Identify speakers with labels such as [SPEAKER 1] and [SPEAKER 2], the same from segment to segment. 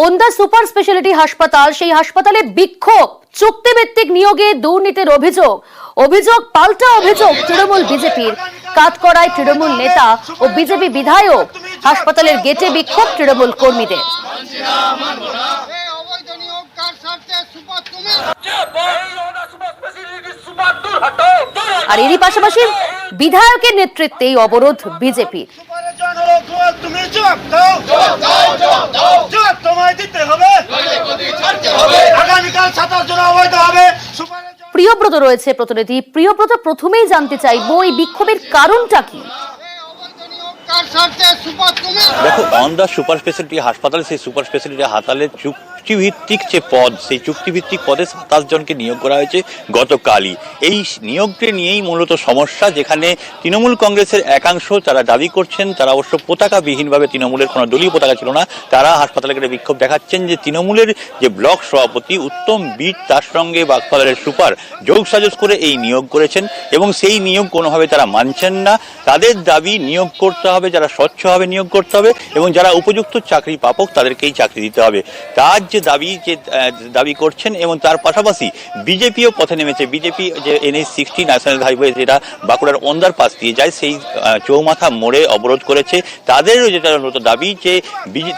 [SPEAKER 1] Onda super speciality হাসপাতাল, সেই হাসপাতালে বিক্ষোভ, চুক্তিভিত্তিক নিয়োগে দুর্নীতির অভিযোগ পাল্টা অভিযোগ তৃণমূল বিজেপির। কাঠগড়ায় তৃণমূল নেতা ও বিজেপি বিধায়ক, হাসপাতালের গেটে বিক্ষোভ তৃণমূল কর্মীদের। আর এরই পাশাপাশি বিধায়কের নেতৃত্বে এই অবরোধ বিজেপির। প্রিয়ব্রত রয়েছে প্রতিনিধি। প্রিয়ব্রত, প্রথমেই জানতে চাইবো এই বিক্ষোভের কারণটা কি?
[SPEAKER 2] দেখো, অন দা সুপার স্পেশালিটি হাসপাতাল, সেই সুপার স্পেশালিটি হাসপাতালের চুক্তিভিত্তিক যে পদ, সেই চুক্তিভিত্তিক পদে 27 জনকে নিয়োগ করা হয়েছে গতকালই। এই নিয়োগকে নিয়েই মূলত সমস্যা, যেখানে তৃণমূল কংগ্রেসের একাংশ তারা দাবি করছেন, তারা অবশ্য পতাকাবিহীনভাবে, তৃণমূলের কোনো দলীয় পতাকা ছিল না, তারা হাসপাতালে গিয়ে বিক্ষোভ দেখাচ্ছেন যে তৃণমূলের যে ব্লক সভাপতি উত্তম বিট, তার সঙ্গে হাসপাতালের সুপার যোগসাজশ করে এই নিয়োগ করেছেন এবং সেই নিয়োগ কোনোভাবে তারা মানছেন না। তাদের দাবি নিয়োগ করতে হবে, যারা স্বচ্ছভাবে নিয়োগ করতে হবে এবং যারা উপযুক্ত চাকরি প্রাপক তাদেরকেই চাকরি দিতে হবে। তার যে দাবি করছেন এবং তার পাশাপাশি বিজেপিও পথে নেমেছে। বিজেপি যে NH-60 ন্যাশনাল হাইওয়ে, যেটা বাঁকুড়ার ওন্দার পাশ দিয়ে যায়, সেই চৌমাথা মোড়ে অবরোধ করেছে। তাদেরও যেটা দাবি যে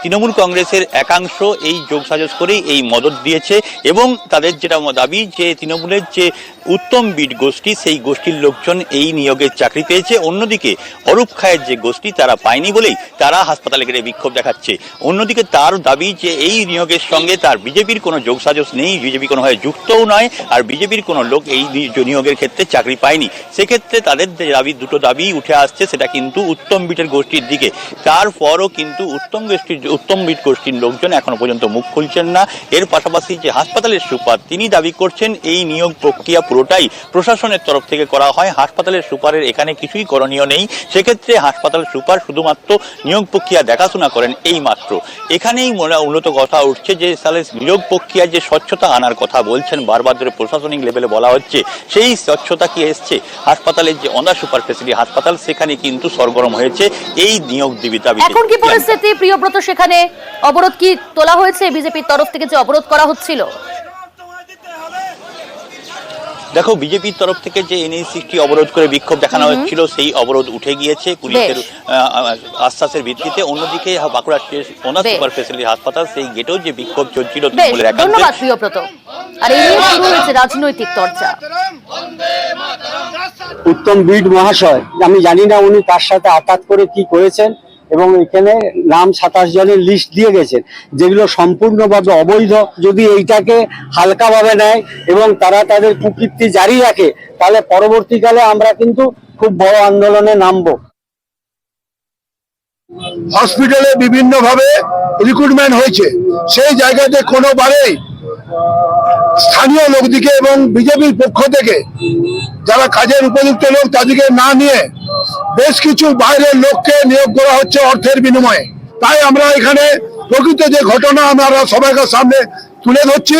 [SPEAKER 2] তৃণমূল কংগ্রেসের একাংশ এই যোগসাজশ করেই এই মদত দিয়েছে এবং তাদের যেটা দাবি যে তৃণমূলের যে উত্তম বিট গোষ্ঠী, সেই গোষ্ঠীর লোকজন এই নিয়োগের চাকরি পেয়েছে। অন্যদিকে অরূপ খায়ের যে গোষ্ঠী, তারা পায়নি বলেই তারা হাসপাতালে গিয়ে বিক্ষোভ দেখাচ্ছে। অন্যদিকে তার দাবি যে এই নিয়োগের সঙ্গে তার বিজেপির কোনো যোগসাজশ নেই, বিজেপি কোনোভাবে যুক্তও নয়, আর বিজেপির কোনো লোক এই নিয়োগের ক্ষেত্রে চাকরি পায়নি। সেক্ষেত্রে তাদের যে দাবি, দুটো দাবি উঠে আসছে, সেটা কিন্তু উত্তম বিটের গোষ্ঠীর দিকে। তারপরও কিন্তু উত্তম বিট গোষ্ঠীর লোকজন এখনো পর্যন্ত মুখ খুলছেন না। এর পাশাপাশি যে হাসপাতালের সুপার, তিনি দাবি করছেন এই নিয়োগ প্রক্রিয়া পুরোটাই প্রশাসনের তরফ থেকে করা হয়, হাসপাতালের সুপারের এখানে কিছুই করণীয় নেই। সেক্ষেত্রে হাসপাতাল সুপার শুধুমাত্র নিয়োগ প্রক্রিয়া দেখাশোনা করেন এই মাত্র। এখানেই মূলত কথা উঠছে যে নিয়োগ প্রক্রিয়ায় যে স্বচ্ছতা আনার কথা বলছেন, বারবার ধরে প্রশাসনিক লেভেলে বলা হচ্ছে, সেই স্বচ্ছতা কি এসছে? হাসপাতালের যে অন দা সুপার স্পেশালিটি হাসপাতাল, সেখানে কিন্তু সরগরম হয়েছে এই নিয়োগ দাবিতে।
[SPEAKER 1] এখন কি পরিস্থিতি প্রিয়ব্রত? সেখানে অবরোধ কি তোলা হয়েছে বিজেপির তরফ থেকে, যে অবরোধ করা হচ্ছিল?
[SPEAKER 2] দেখো, বিজেপির তরফ থেকে যে NH-60 অবরোধ করে বিক্ষোভ দেখানো হচ্ছিল, সেই অবরোধ উঠে গিয়েছে পুলিশের আশ্বাসের ভিত্তিতে। অন্যদিকে বাঁকুড়া সুপার স্পেশালিটি হাসপাতাল, সেই গেটেও যে বিক্ষোভ চলছিল।
[SPEAKER 1] ধন্যবাদ প্রিয়ব্রত। আর এই নিয়ে শুরু হয়েছে রাজনৈতিক চর্চা।
[SPEAKER 3] উত্তম বিট মহাশয়, আমি জানি না উনি তার সাথে আঘাত করে কি করেছেন, এবং এখানে নাম 27 জনের লিস্ট দিয়ে গেছেন, যেগুলো সম্পূর্ণভাবে অবৈধ। যদি এইটাকে হালকাভাবে নেয় এবং তারা তাদের কুকীর্তি জারি রাখে, তাহলে পরবর্তীকালে আমরা কিন্তু খুব বড় আন্দোলনে নামবো।
[SPEAKER 4] হসপিটালে বিভিন্নভাবে রিক্রুটমেন্ট হয়েছে, সেই জায়গাতে কোনোবারেই স্থানীয় লোকদিকে এবং বিজেপির পক্ষ থেকে যারা কাজের উপযুক্ত লোক তাদেরকে না নিয়ে বেশ কিছু বাইরের লোককে নিয়োগ করা হচ্ছে অর্থের বিনিময়ে। তাই আমরা এখানে প্রকৃত যে ঘটনা আমরা সবাইকার সামনে তুলে ধরছি